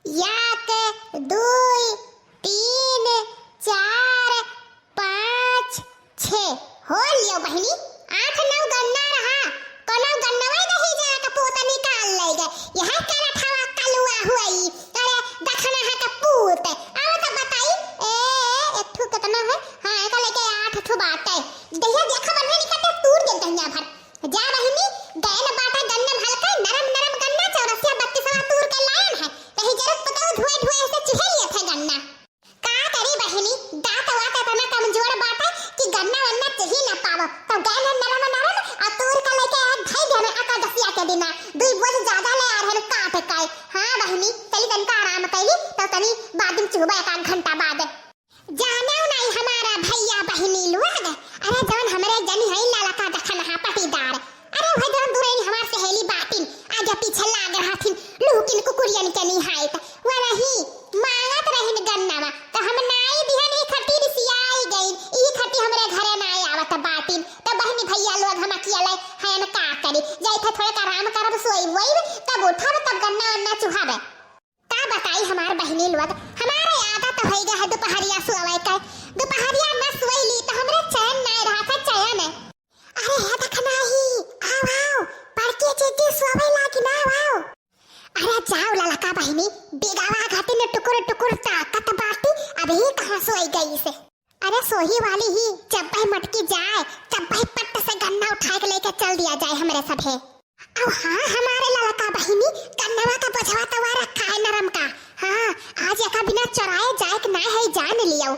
एक, दुई, तीन, चार, पाँच, छः हो लियो बहिनी। 8-9 गन्ना रहा, कोनो गन्नवा नहीं जा के पूत निकाल लेगा। यह केरा ठवा कलुआ हुई। अरे दखना है के पूत आओ तो बताई। एक ठू कितना है? हाँ एक लेके 8 ठू बाटे। दहिया देखा बनने निकलते तूर दे दहिया भर। जा बहिनी गैन बाटा गन्ना हल्का नरम नरम गन्ना 84-32 तूर के लायन है। कहीं जरूरत पता धुए धुए से चुहे लिए थे गन्ना। का करी बहिनी दांत वाता तना कमजोर बाटा कि गन्ना वन्ना चही ना पावो। तो गैन नरम नरम आ तूर का लेके भाई देना आका दसिया के दिना दुई बोझ ज्यादा ले आ रहन काट काए। हां बहिनी चली तनका आराम कैली तो तनी बाद में चुबा 1 घंटा बाद जाने नहीं हमारा भैया बहिनी लोग। अरे जवन हमरे जनी है लाला का दखन हा पटीदार। अरे भाई जवन दूरे हमार सहेली बातिन आगे पीछे लाग रहथिन लुकिन कुकुरियन के नहीं हाय त वाला ही मांगत रहिन गन्नावा तो हम नाई दिहन ई खट्टी रिसियाई गई। ई खट्टी हमरे घरे नाई आवत बातिन तो बहिनी भैया लोग हम अकेले हयन का करी जाई थे थोड़ा आराम करब सोई वई तब उठब तब गन्ना वन्ना चुहाबे। का बताई हमार बहिनी लोग हमारे आदत हो गया है दोपहरिया सोवे का। दोपहरिया न सोईली तो हमरे चैन नहीं रहा था चैन। अरे है देखना ही आओ आओ पड़के चेती सोवे लागी ना आओ। अरे जाओ ललका बहिनी बेगावा घाटी ने टुकुर टुकुर ताकत बाटी अभी कहां सोई गई से। अरे सोही वाली ही जब भाई मटकी जाए तब भाई पट्ट से गन्ना उठा के लेके चल दिया जाए हमरे सब है। अब हाँ हमारे ललका बहिनी गन्नवा का बझवा तवा रखा है नरम का। हाँ आज एका बिना चराए जाए कि ना है जान लियो।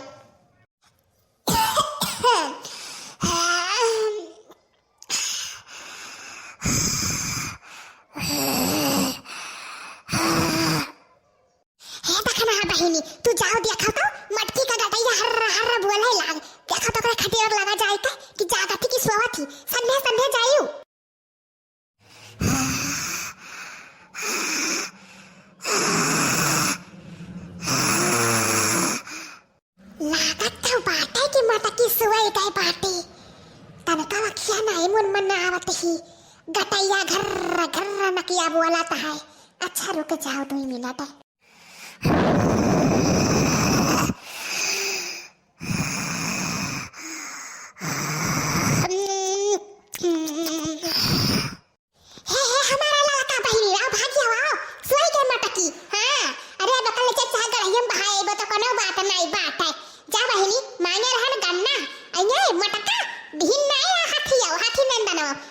बहिनी तू जाओ देखा तो मटकी का गटैया हर्र हर्र बोले लाग देखा तो खटियर लगा जाए कि जागती की सोवा थी संध्या संध्या जायू। लागत तो बाटे की मटकी सोई गई बाटी तनका वखिया नहीं मुन मन आवत ही गटैया घर्र घर्र नकिया बोला ता है। अच्छा रुक जाओ 2 मिनट।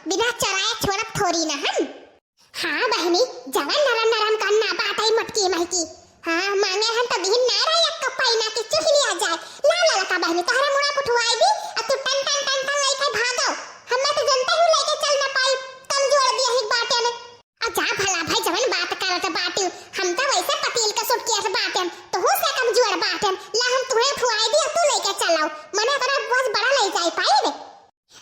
बिना चराए छोड़ब थोड़ी ना हम। हाँ बहनी जवन नरम नरम गन्ना बाटाई मटकी महकी। हाँ मांगे हम तो बिन ना रहा एक कपाई ना कि चुह लिया जाए। ला ला लका बहनी तोहरे मुड़ा पुठवाई दी अब तू टन टन टन टन लेके भागो। हमें तो जनता ही लेके चल ना पाई कमजोर दिया ही बाटे ने। अब जा भला भाई जवन बात करत बाटी हम तो वैसे पतील का सुटकिया से बाटे तो हो से कमजोर बाटे ला हम तुम्हें फुआई दी तू लेके चलाओ मने तोरा बहुत बड़ा ले जाए पाई रे।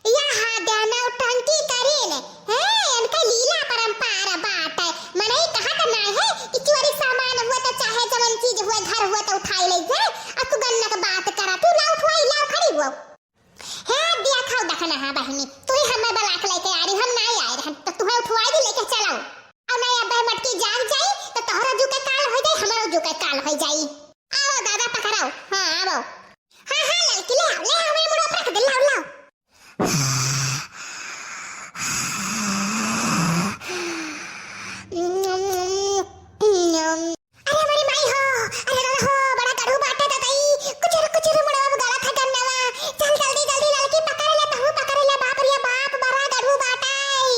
यहाँ देना टंकी करेन है इनका लीला परंपरा बात है। मने कहा तो ना है कि चोरी सामान हुआ तो चाहे जवन चीज हुआ घर हुआ तो उठाई ले जाए। अब तू गन्ना का बात करा तू ला उठवाई ला खड़ी हुआ है दिया खाओ देखना। हाँ बहनी तू ही हमें बला के लेके आ रही हम नहीं आए रहन तो तुम्हें उठवाई दी लेके चलाओ। और नहीं अब मटकी जाग जाई तो तोहरा जू के काल हो जाई हमारा जू के काल हो जाई। आओ दादा पकड़ाओ। हाँ आओ हाँ हाँ लड़की ले हमें मुड़ा पर रख दे लाओ लाओ। अरे मेरी माई हो अरे हो बड़ा गड़ू बाटे तो तई कुचर मुड़ा गला था गन्नवा चल जल्दी जल्दी लड़की पकड़ ले तो पकड़ ले बाप रे बाप बड़ा गड़ू बाटाई।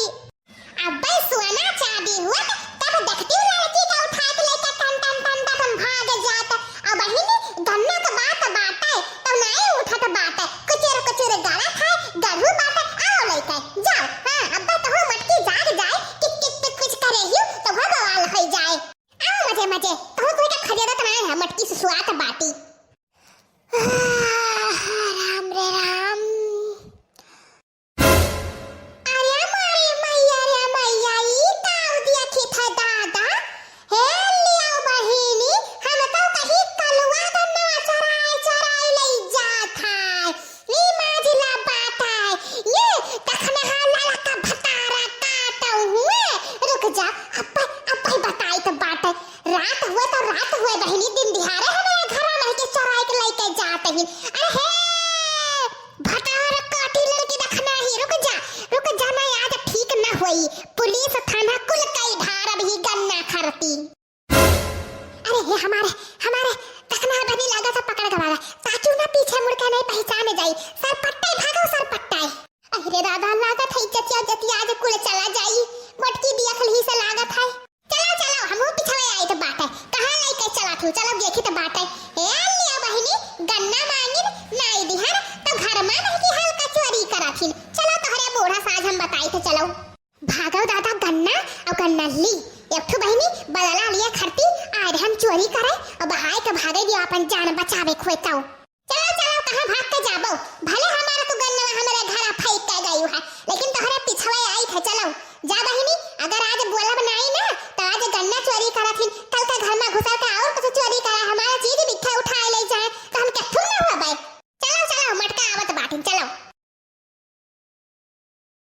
अब भाई सोना चांदी हुआ तब देखती हूं लड़की का उठा के लेके टन टन टन टन भाग जाता। अब बहिनी गन्ना का बात बाटे तो नहीं उठत बाटे कुचर गला था गड़ू बाटे आओ लेके जाओ। हां अब तो हो मटकी जाग जाए टिक कुछ करे ही तो हो बवाल हो जाए। आओ मजे मजे तो कोई का खजेदा तो नहीं है मटकी से सुआत बाटी। राम रे राम अरे मारे मैया ई ताऊ दिया की था दादा हे लियो बहिनी हम तो कहीं कलवा गन्ना चराए ले जात है। नी माजिला बात है ये तखना लाला का भतारा काटो हुए रुक जा अब बताई तो बात है। रात हुए तो रात हुए बहनी, दिन दिहाड़े हमारे घर में के चराई के लेके जाते ही। अरे हे भटार काटी लड़की देखना ही, रुक जा ना, आज ठीक ना होई, पुलिस थाना कुल कई ढार भी गन्ना खरती। अरे हे हमारे देखना बनी लगा सा पकड़ के भागा, चाचू ना पीछे मुड़ के नहीं पहचाने जाई, सर पट्टे भागो सर पट्टे। अरे दादा लागत है जतिया आज कुल चला जाई, मटकी दिखल ही से लागत है। चलो हमहु पिछवे आई तो बाटे, कहां लेके चला थू, चलो देखी तो बाटे। ए लिया बहिनी गन्ना मांगिन नाई दिहर तो घर में नहीं की हाल का चोरी कराथिन। चलो तोहरे बूढ़ा साज हम बताई तो चलो भागो दादा गन्ना और गन्ना ली। एक ठो बहिनी बदला लिए खरती आए हम चोरी करे और बहाए के भागे दियो अपन जान बचावे खोताओ।